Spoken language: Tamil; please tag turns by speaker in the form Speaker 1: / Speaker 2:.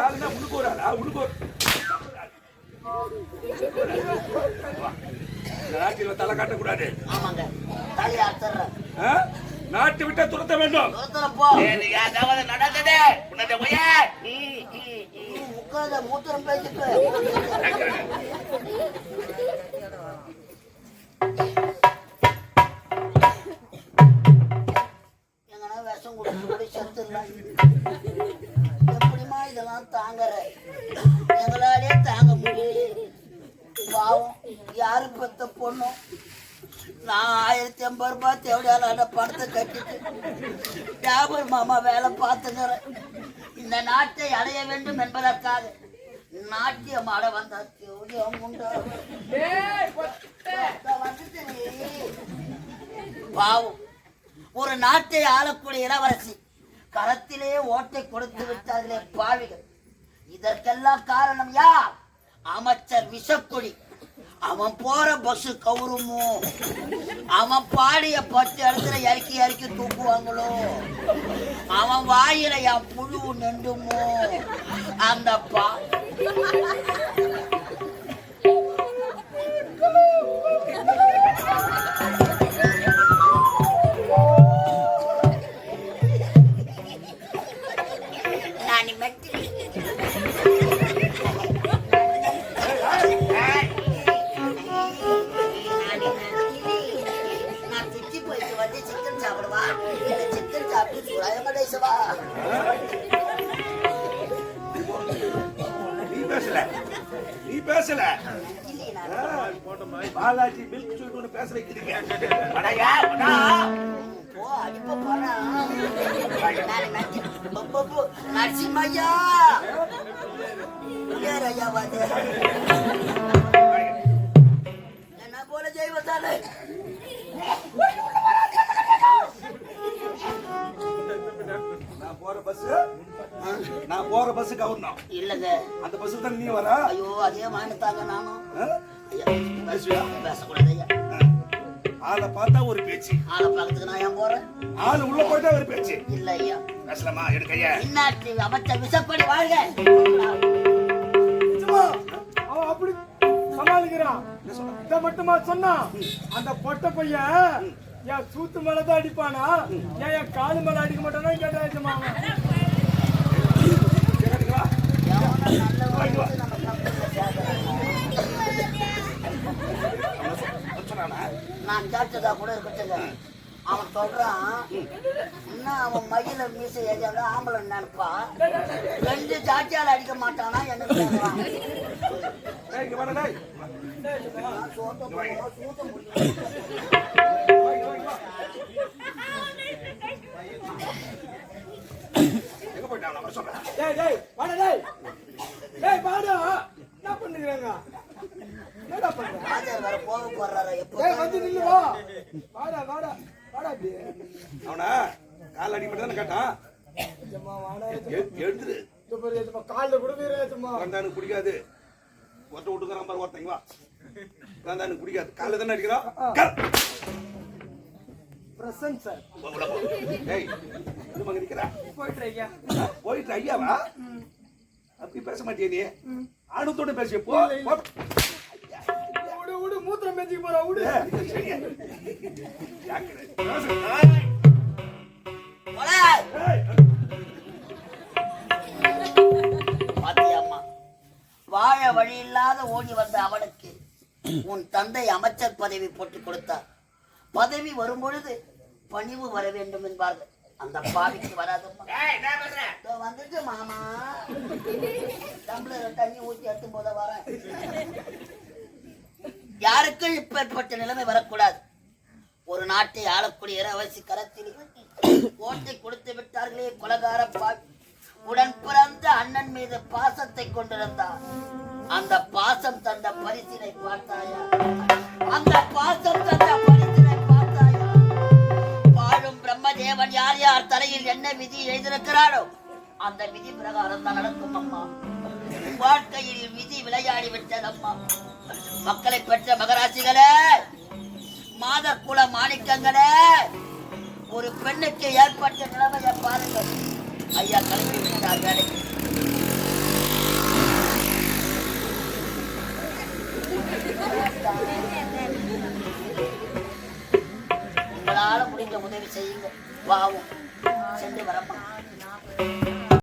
Speaker 1: ஆளுனா உனக்கு ஒரு ஆளா உனக்கு ஒரு நாட்டில் தலை காட்டக்கூடாது.
Speaker 2: ஆமாங்க, தலையா தர்றேன்.
Speaker 1: நாட்டு விட்ட துரத்த வேண்டும்.
Speaker 2: நடந்தது உட்காத மூத்திரம் பேசிட்டு எங்கன்னா விஷம் கொடுத்து கூட செத்துடலாம். எப்படிமா இதெல்லாம் தாங்குற? எங்களாலே தாங்க முடியல. பாவம், யாரு பெத்த பொண்ணும் நான் 1050 ரூபாய் தேவையான பணத்தை கட்டிட்டு டாபர் மாமா வேலை பார்த்துக்கிறேன். இந்த நாட்டை அடைய வேண்டும் என்பதற்காக நாட்டியம் ஆட வந்த பாவம், ஒரு நாட்டை ஆளக்கூடிய இளவரசி களத்திலே ஓட்டை கொடுத்து விட்டார்களே பாவிகள். இதற்கெல்லாம் காரணம் யார்? அமைச்சர் விஷக்கொடி. அவன் போற பஸ் கவுருமோ, அவன் பாடிய 10 இடத்துல இறக்கி இறக்கி தூக்குவாங்களோ, அவன் வாயில என் புழு நெண்டுமோ, அந்த நான் மெட்டி
Speaker 1: நீ பேசல பாலாஜி மில்க் சொல்லிட்டு பேச வைக்கிறீங்க.
Speaker 2: நரசிம்மையா என்ன போல ஜெய்வத்தானே
Speaker 1: நான் போற பஸ் கவர்னோம்
Speaker 2: இல்லங்க.
Speaker 1: அந்த பஸ் தான் நீ வர.
Speaker 2: ஐயோ, அதே வாங்கிட்டாங்க. நானும் பேசக்கூடாது ஐயா.
Speaker 1: ஆளை பார்த்தா ஒரு பேச்சு,
Speaker 2: ஆளை பார்க்கறதுக்கு நான் ஏன் போறேன்?
Speaker 1: ஆளு உள்ள போயிட்டா ஒரு பேச்சு.
Speaker 2: இல்ல ஐயா,
Speaker 1: பேசலாமா? எடுக்கையா
Speaker 2: இன்னாட்டி அமைச்சர் விஷப்படி வாழ்க.
Speaker 3: அவன் அப்படி சமாளிக்கிறான். இதை மட்டுமா சொன்னா? அந்த பொட்ட பையன் என் சூத்து மேலதான் அடிப்பானா, என் காலு மேல அடிக்க மாட்டானா கேட்டாச்சுமா.
Speaker 2: நான் கேட்டதா கூட இருக்கட்டுங்க. அவன் சொல்றான், இன்னும் அவன் மயில மீசை ஏஜால ஆம்பளை நினைப்பா, 2 ஜாட்டியால் அடிக்க மாட்டானா என்ன சொல்றான்.
Speaker 3: என்ன பண்ணுறாங்க? என்னடா பண்ற?
Speaker 2: போக போறாரு. எப்போ
Speaker 3: வந்து நில்லுவா. வாடா வாடா வாடா.
Speaker 1: அவனா கால் அடிப்பட்டு கேட்டான். எழுந்துரு.
Speaker 3: காலில் கொடுக்குறேன்.
Speaker 1: வந்தானு குடிக்காது. ஒருத்த விட்டுக்கிறான் பாரு ஒருத்தங்க. வா, வந்தானு குடிக்காது. காலில் தானே அடிக்கிறான்.
Speaker 3: Present sir.
Speaker 1: ஏய், இது மங்க நிக்கிறா.
Speaker 3: போயிட்டு ஐயா.
Speaker 1: போயிட்டு ஐயாவா? அப்படி பேச மாட்டியே நீ? ஆணுத்தோட பேசிய போ.
Speaker 3: விடு, மூத்திரம் பேசிக்க போறா. விடு.
Speaker 2: பாத்தியம்மா, வாழ வழி இல்லாத ஓடி வந்த அவனுக்கு உன் தந்தை அமைச்சர் பதவி போட்டுக் கொடுத்தார். பதவி வரும்பொழுது பணிவு வர வேண்டும் என்பார்கள். அந்த பாவிக்கு வராதம்மா. வந்துட்டு மாமா டம்ளர் தண்ணி ஊற்றி எட்டும் போத வரேன். யாருக்கும் இப்பேற்பட்ட நிலைமை வரக்கூடாது. ஒரு நாட்டை ஆளக்கூடிய இளவரசி கரத்தில் ஓட்டை கொடுத்து விட்டார்களே கொலகார பாவி. உடன் பிறந்த அண்ணன் மீது பாசத்தை கொண்டிருந்தார். அந்த பாசம் தந்த பரிசினை பார்த்தாயா? அந்த பாசம் தந்த பரிசினை பார்த்தாயா? வாழும் பிரம்மதேவன் யார் யார் தலையில் என்ன விதி எழுதியிருக்கிறாரோ அந்த விதி பிரகாரம் தான் நடக்கும் அம்மா. வாழ்க்கையில் விதி விளையாடி விட்டதம்மா. மக்களை பெற்ற மகராசிகளே, மாத குல மாணிக்கங்களே, ஒரு பெண்ணுக்கு ஏற்பட்ட நிலைமையை பாருங்கள். ஐயா கிளம்பி விட்டார் வேலைக்கு. உங்களால முடிந்த உதவி செய்யுங்க. வாவும் சென்று வரப்பா.